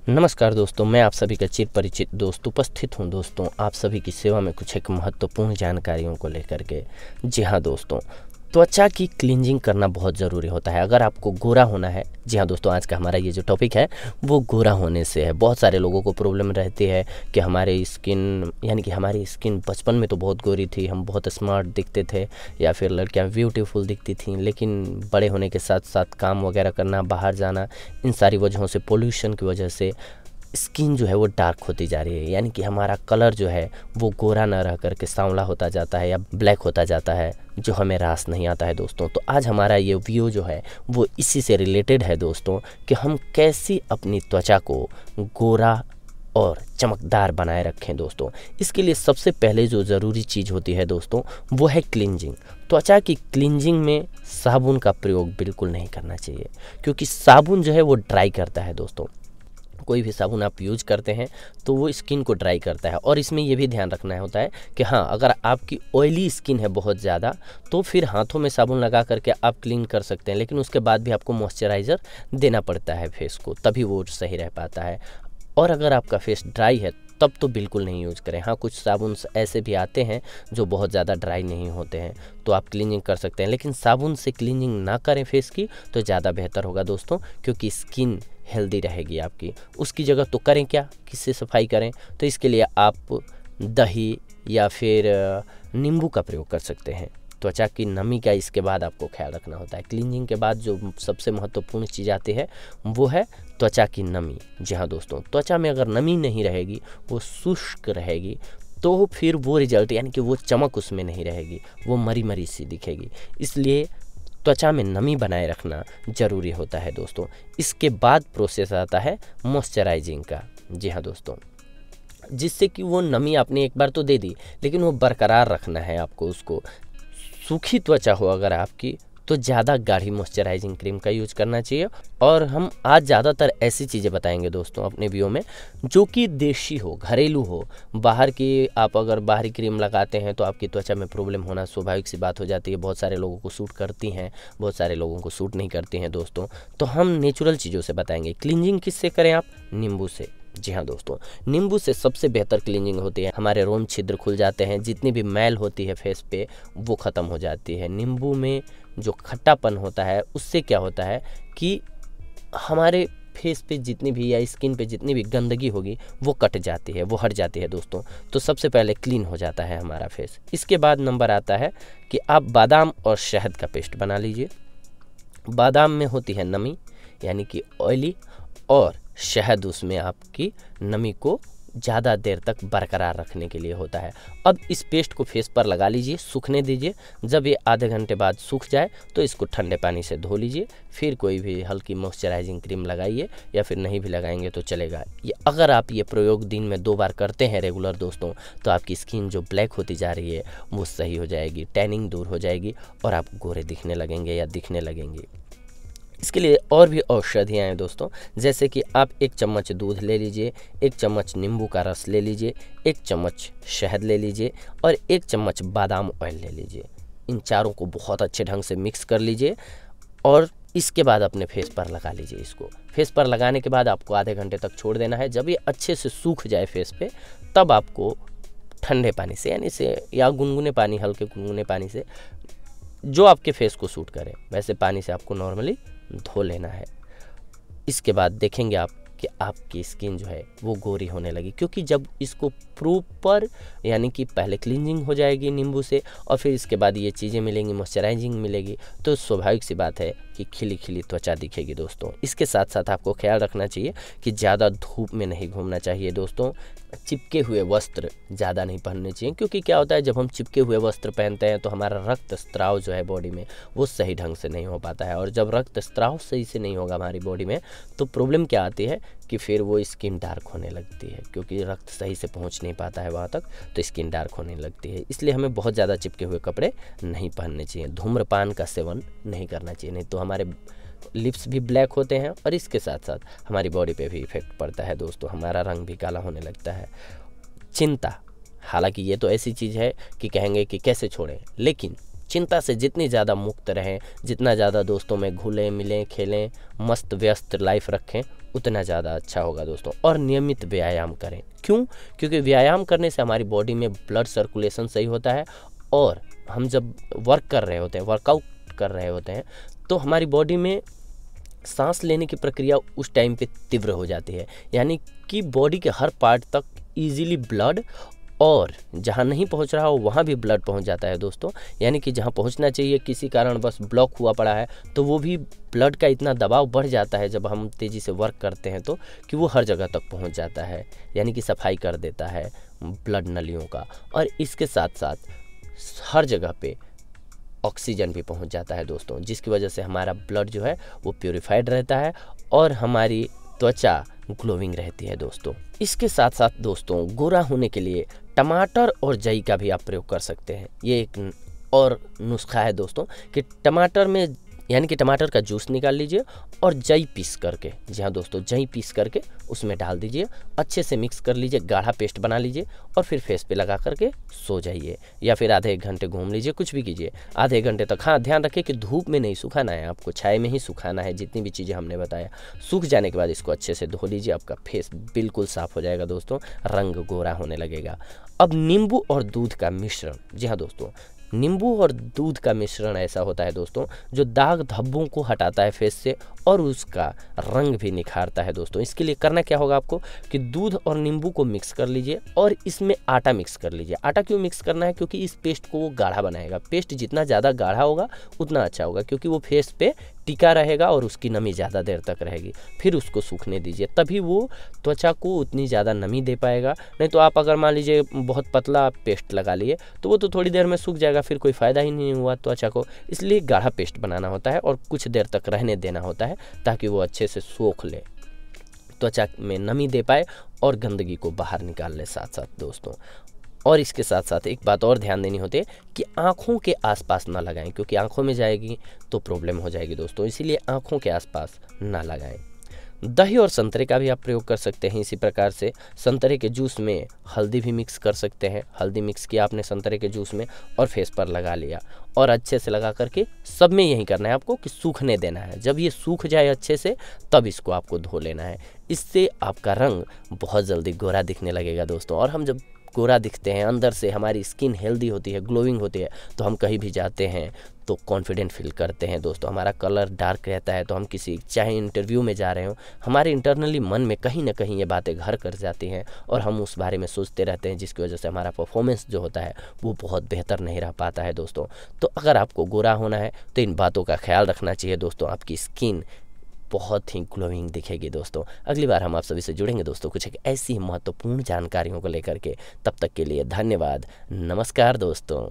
नमस्कार दोस्तों, मैं आप सभी का चिर परिचित दोस्त उपस्थित हूं दोस्तों आप सभी की सेवा में कुछ एक महत्वपूर्ण जानकारियों को लेकर के। जी हाँ दोस्तों, त्वचा की क्लींजिंग करना बहुत ज़रूरी होता है अगर आपको गोरा होना है। जी हाँ दोस्तों, आज का हमारा ये जो टॉपिक है वो गोरा होने से है। बहुत सारे लोगों को प्रॉब्लम रहती है कि हमारी स्किन बचपन में तो बहुत गोरी थी, हम बहुत स्मार्ट दिखते थे या फिर लड़कियाँ ब्यूटीफुल दिखती थीं, लेकिन बड़े होने के साथ साथ काम वगैरह करना, बाहर जाना, इन सारी वजहों से, पोल्यूशन की वजह से स्किन जो है वो डार्क होती जा रही है। यानी कि हमारा कलर जो है वो गोरा ना रह करके सांवला होता जाता है या ब्लैक होता जाता है, जो हमें रास नहीं आता है दोस्तों। तो आज हमारा ये वीडियो जो है वो इसी से रिलेटेड है दोस्तों, कि हम कैसी अपनी त्वचा को गोरा और चमकदार बनाए रखें दोस्तों। इसके लिए सबसे पहले जो ज़रूरी चीज़ होती है दोस्तों वो है क्लींजिंग। त्वचा की क्लींजिंग में साबुन का प्रयोग बिल्कुल नहीं करना चाहिए, क्योंकि साबुन जो है वो ड्राई करता है दोस्तों। कोई भी साबुन आप यूज करते हैं तो वो स्किन को ड्राई करता है। और इसमें ये भी ध्यान रखना होता है कि हाँ, अगर आपकी ऑयली स्किन है बहुत ज़्यादा तो फिर हाथों में साबुन लगा करके आप क्लीन कर सकते हैं, लेकिन उसके बाद भी आपको मॉइस्चराइज़र देना पड़ता है फेस को, तभी वो सही रह पाता है। और अगर आपका फेस ड्राई है तब तो बिल्कुल नहीं यूज़ करें। हाँ, कुछ साबुन ऐसे भी आते हैं जो बहुत ज़्यादा ड्राई नहीं होते हैं, तो आप क्लीनिंग कर सकते हैं, लेकिन साबुन से क्लीनिंग ना करें फेस की तो ज़्यादा बेहतर होगा दोस्तों, क्योंकि स्किन हेल्दी रहेगी आपकी। उसकी जगह तो करें क्या, किससे सफाई करें? तो इसके लिए आप दही या फिर नींबू का प्रयोग कर सकते हैं। त्वचा की नमी का इसके बाद आपको ख्याल रखना होता है। क्लीनिंग के बाद जो सबसे महत्वपूर्ण चीज़ आती है वो है त्वचा की नमी। जी हाँ दोस्तों, त्वचा में अगर नमी नहीं रहेगी, वो शुष्क रहेगी, तो फिर वो रिजल्ट यानी कि वो चमक उसमें नहीं रहेगी, वो मरी मरी सी दिखेगी। इसलिए त्वचा में नमी बनाए रखना ज़रूरी होता है दोस्तों। इसके बाद प्रोसेस आता है मॉइस्चराइजिंग का। जी हाँ दोस्तों, जिससे कि वो नमी आपने एक बार तो दे दी, लेकिन वो बरकरार रखना है आपको उसको। सूखी त्वचा हो अगर आपकी तो ज़्यादा गाढ़ी मॉइस्चराइजिंग क्रीम का यूज करना चाहिए। और हम आज ज़्यादातर ऐसी चीज़ें बताएंगे दोस्तों अपने वीडियो में जो कि देशी हो, घरेलू हो। बाहर की आप अगर बाहरी क्रीम लगाते हैं तो आपकी त्वचा में प्रॉब्लम होना स्वाभाविक सी बात हो जाती है। बहुत सारे लोगों को सूट करती हैं, बहुत सारे लोगों को सूट नहीं करती हैं दोस्तों। तो हम नेचुरल चीज़ों से बताएंगे। क्लींजिंग किससे करें आप? नींबू से। जी हाँ दोस्तों, नींबू से सबसे बेहतर क्लीनिंग होती है। हमारे रोम छिद्र खुल जाते हैं, जितनी भी मैल होती है फेस पे वो ख़त्म हो जाती है। नींबू में जो खट्टापन होता है उससे क्या होता है कि हमारे फेस पे जितनी भी या स्किन पे जितनी भी गंदगी होगी वो कट जाती है, वो हट जाती है दोस्तों। तो सबसे पहले क्लीन हो जाता है हमारा फेस। इसके बाद नंबर आता है कि आप बादाम और शहद का पेस्ट बना लीजिए। बादाम में होती है नमी यानी कि ऑयली, और शहद उसमें आपकी नमी को ज़्यादा देर तक बरकरार रखने के लिए होता है। अब इस पेस्ट को फेस पर लगा लीजिए, सूखने दीजिए। जब ये आधे घंटे बाद सूख जाए तो इसको ठंडे पानी से धो लीजिए, फिर कोई भी हल्की मॉइस्चराइजिंग क्रीम लगाइए, या फिर नहीं भी लगाएंगे तो चलेगा। ये अगर आप ये प्रयोग दिन में 2 बार करते हैं रेगुलर दोस्तों, तो आपकी स्किन जो ब्लैक होती जा रही है वो सही हो जाएगी, टैनिंग दूर हो जाएगी और आप गोरे दिखने लगेंगे या दिखने लगेंगे। इसके लिए और भी औषधियाँ हैं दोस्तों, जैसे कि आप 1 चम्मच दूध ले लीजिए, 1 चम्मच नींबू का रस ले लीजिए, 1 चम्मच शहद ले लीजिए और 1 चम्मच बादाम ऑयल ले लीजिए। इन चारों को बहुत अच्छे ढंग से मिक्स कर लीजिए और इसके बाद अपने फेस पर लगा लीजिए। इसको फेस पर लगाने के बाद आपको आधे घंटे तक छोड़ देना है। जब ये अच्छे से सूख जाए फेस पे, तब आपको ठंडे पानी से यानी से या गुनगुने पानी, हल्के गुनगुने पानी से, जो आपके फेस को सूट करे वैसे पानी से आपको नॉर्मली धो लेना है। इसके बाद देखेंगे आप कि आपकी स्किन जो है वो गोरी होने लगी, क्योंकि जब इसको प्रॉपर यानी कि पहले क्लींजिंग हो जाएगी नींबू से और फिर इसके बाद ये चीज़ें मिलेंगी, मॉइस्चराइजिंग मिलेगी, तो स्वाभाविक सी बात है कि खिली खिली त्वचा दिखेगी दोस्तों। इसके साथ साथ आपको ख्याल रखना चाहिए कि ज़्यादा धूप में नहीं घूमना चाहिए दोस्तों। चिपके हुए वस्त्र ज़्यादा नहीं पहनने चाहिए, क्योंकि क्या होता है जब हम चिपके हुए वस्त्र पहनते हैं तो हमारा रक्त स्त्राव जो है बॉडी में वो सही ढंग से नहीं हो पाता है। और जब रक्त स्त्राव सही से नहीं होगा हमारी बॉडी में तो प्रॉब्लम क्या आती है कि फिर वो स्किन डार्क होने लगती है, क्योंकि रक्त सही से पहुंच नहीं पाता है वहाँ तक, तो स्किन डार्क होने लगती है। इसलिए हमें बहुत ज़्यादा चिपके हुए कपड़े नहीं पहनने चाहिए। धूम्रपान का सेवन नहीं करना चाहिए, नहीं तो हमारे लिप्स भी ब्लैक होते हैं और इसके साथ साथ हमारी बॉडी पे भी इफेक्ट पड़ता है दोस्तों, हमारा रंग भी काला होने लगता है। चिंता, हालांकि ये तो ऐसी चीज़ है कि कहेंगे कि कैसे छोड़ें, लेकिन चिंता से जितनी ज़्यादा मुक्त रहें, जितना ज़्यादा दोस्तों में घुलें मिलें खेलें, मस्त व्यस्त लाइफ रखें, उतना ज़्यादा अच्छा होगा दोस्तों। और नियमित व्यायाम करें। क्यों? क्योंकि व्यायाम करने से हमारी बॉडी में ब्लड सर्कुलेशन सही होता है, और हम जब वर्क कर रहे होते हैं, वर्कआउट कर रहे होते हैं, तो हमारी बॉडी में सांस लेने की प्रक्रिया उस टाइम पे तीव्र हो जाती है, यानी कि बॉडी के हर पार्ट तक इजीली ब्लड, और जहाँ नहीं पहुँच रहा हो वहाँ भी ब्लड पहुँच जाता है दोस्तों। यानी कि जहाँ पहुँचना चाहिए किसी कारण बस ब्लॉक हुआ पड़ा है, तो वो भी ब्लड का इतना दबाव बढ़ जाता है जब हम तेज़ी से वर्क करते हैं तो, कि वो हर जगह तक पहुँच जाता है, यानी कि सफाई कर देता है ब्लड नलियों का। और इसके साथ साथ हर जगह पे ऑक्सीजन भी पहुंच जाता है दोस्तों, जिसकी वजह से हमारा ब्लड जो है वो प्योरीफाइड रहता है और हमारी त्वचा ग्लोइंग रहती है दोस्तों। इसके साथ साथ दोस्तों गोरा होने के लिए टमाटर और जई का भी आप प्रयोग कर सकते हैं। ये एक और नुस्खा है दोस्तों कि टमाटर में, यानी कि टमाटर का जूस निकाल लीजिए और जई पीस करके, जी हाँ दोस्तों, जई पीस करके उसमें डाल दीजिए, अच्छे से मिक्स कर लीजिए, गाढ़ा पेस्ट बना लीजिए और फिर फेस पे लगा करके सो जाइए, या फिर आधे एक घंटे घूम लीजिए, कुछ भी कीजिए आधे घंटे तक। हाँ, ध्यान रखिए कि धूप में नहीं सुखाना है, आपको छाए में ही सुखाना है। जितनी भी चीज़ें हमने बताया, सूख जाने के बाद इसको अच्छे से धो लीजिए, आपका फेस बिल्कुल साफ़ हो जाएगा दोस्तों, रंग गोरा होने लगेगा। अब नींबू और दूध का मिश्रण, जी हाँ दोस्तों, नींबू और दूध का मिश्रण ऐसा होता है दोस्तों जो दाग धब्बों को हटाता है फेस से और उसका रंग भी निखारता है दोस्तों। इसके लिए करना क्या होगा आपको कि दूध और नींबू को मिक्स कर लीजिए और इसमें आटा मिक्स कर लीजिए। आटा क्यों मिक्स करना है? क्योंकि इस पेस्ट को वो गाढ़ा बनाएगा। पेस्ट जितना ज़्यादा गाढ़ा होगा उतना अच्छा होगा, क्योंकि वो फेस पे टिका रहेगा और उसकी नमी ज़्यादा देर तक रहेगी। फिर उसको सूखने दीजिए, तभी वो त्वचा को उतनी ज़्यादा नमी दे पाएगा। नहीं तो आप अगर मान लीजिए बहुत पतला पेस्ट लगा लिए तो वो तो थोड़ी देर में सूख जाएगा, फिर कोई फ़ायदा ही नहीं हुआ त्वचा को। इसलिए गाढ़ा पेस्ट बनाना होता है और कुछ देर तक रहने देना होता है ताकि वो अच्छे से सोख ले, त्वचा में नमी दे पाए और गंदगी को बाहर निकाल ले साथ साथ दोस्तों। और इसके साथ साथ एक बात और ध्यान देनी होती है कि आँखों के आसपास ना लगाएं, क्योंकि आँखों में जाएगी तो प्रॉब्लम हो जाएगी दोस्तों, इसीलिए आँखों के आसपास ना लगाएं। दही और संतरे का भी आप प्रयोग कर सकते हैं इसी प्रकार से। संतरे के जूस में हल्दी भी मिक्स कर सकते हैं। हल्दी मिक्स किया आपने संतरे के जूस में और फेस पर लगा लिया और अच्छे से लगा करके सब में यही करना है आपको कि सूखने देना है। जब ये सूख जाए अच्छे से तब इसको आपको धो लेना है। इससे आपका रंग बहुत जल्दी गोरा दिखने लगेगा दोस्तों। और हम जब गोरा दिखते हैं, अंदर से हमारी स्किन हेल्दी होती है, ग्लोइंग होती है, तो हम कहीं भी जाते हैं तो कॉन्फिडेंट फील करते हैं दोस्तों। हमारा कलर डार्क रहता है तो हम किसी, चाहे इंटरव्यू में जा रहे हो, हमारे इंटरनली मन में कहीं ना कहीं ये बातें घर कर जाती हैं और हम उस बारे में सोचते रहते हैं, जिसकी वजह से हमारा परफॉर्मेंस जो होता है वो बहुत बेहतर नहीं रह पाता है दोस्तों। तो अगर आपको गोरा होना है तो इन बातों का ख्याल रखना चाहिए दोस्तों। आपकी स्किन बहुत ही ग्लोइंग दिखेगी दोस्तों। अगली बार हम आप सभी से जुड़ेंगे दोस्तों कुछ एक ऐसी महत्वपूर्ण जानकारियों को लेकर के। तब तक के लिए धन्यवाद। नमस्कार दोस्तों।